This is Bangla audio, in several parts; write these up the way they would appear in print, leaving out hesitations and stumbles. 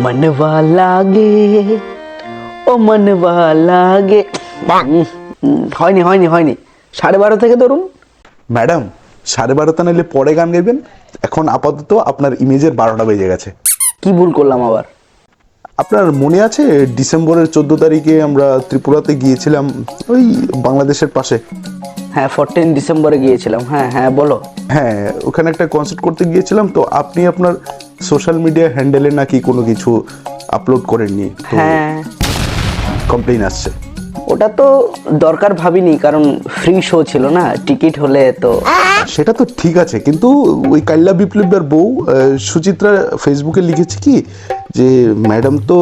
मनवा लागे ও मनवा लागे হয়নি 12:30 থেকে ধরুন। ম্যাডাম 12:30 নিলে পরে গান গাইবেন, এখন আপাতত আপনার ইমেজের 12টা বেজে গেছে। কি ভুল করলাম আবার? আপনার মনে আছে ডিসেম্বরের 14 তারিখে আমরা ত্রিপুরাতে গিয়েছিলাম, ওই বাংলাদেশের পাশে? হ্যাঁ 14 ডিসেম্বরে গিয়েছিলাম। হ্যাঁ বলো। হ্যাঁ, ওখানে একটা কনসার্ট করতে গিয়েছিলাম, তো আপনি আপনার সোশ্যাল মিডিয়া হ্যান্ডেলে নাকি কোনো কিছু আপলোড করেননি, হ্যাঁ কমপ্লেইন আসছে। ওটা তো দরকার ভাবিনি, কারণ ফ্রি শো ছিল না, টিকিট হলে তো। সেটা তো ঠিক আছে, কিন্তু ওই কাল্লা বিপ্লবের বউ সুচিত্রা ফেসবুকে লিখেছে কি যে ম্যাডাম তো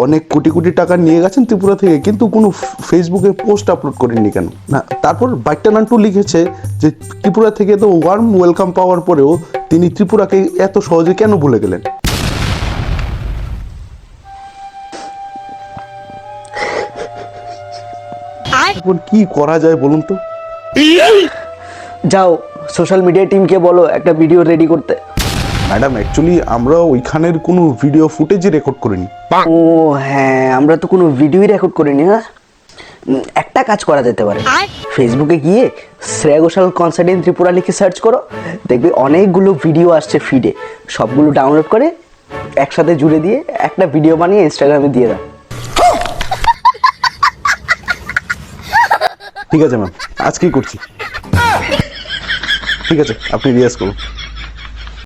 অনেক কোটি কোটি টাকা নিয়ে গেছেন ত্রিপুরা থেকে, কিন্তু কোনো ফেসবুকে পোস্ট আপলোড করেননি কেন? না, তারপর বাইটটা নান্টু লিখেছে যে ত্রিপুরা থেকে তো ওয়ার্ম ওয়েলকাম পাওয়ার পরেও তিনি ত্রিপুরাকে এত সহজে কেন ভুলে গেলেন? এখন কি করা যায় বলুন তো? যাও সোশ্যাল মিডিয়া টিমকে বলো একটা ভিডিও রেডি করতে। ম্যাডাম অ্যাকচুয়ালি আমরা ওইখানের কোনো ভিডিও ফুটেজই রেকর্ড করিনি। ও হ্যাঁ, আমরা তো কোনো ভিডিওই রেকর্ড করিনি। হ্যাঁ, একটা কাজ করা যেতে পারে, ফেসবুকে গিয়ে শ্রেয়া ঘোষাল কনসার্ট ইন ত্রিপুরা লিখে সার্চ করো, দেখবে অনেকগুলো ভিডিও আসছে ফিডে, সবগুলো ডাউনলোড করে একসাথে জুড়ে দিয়ে একটা ভিডিও বানিয়ে ইনস্টাগ্রামে দিয়ে দাও। ঠিক আছে ম্যাম, আজকেই করছি। ঠিক আছে, আপনি রিয়াজ করুন।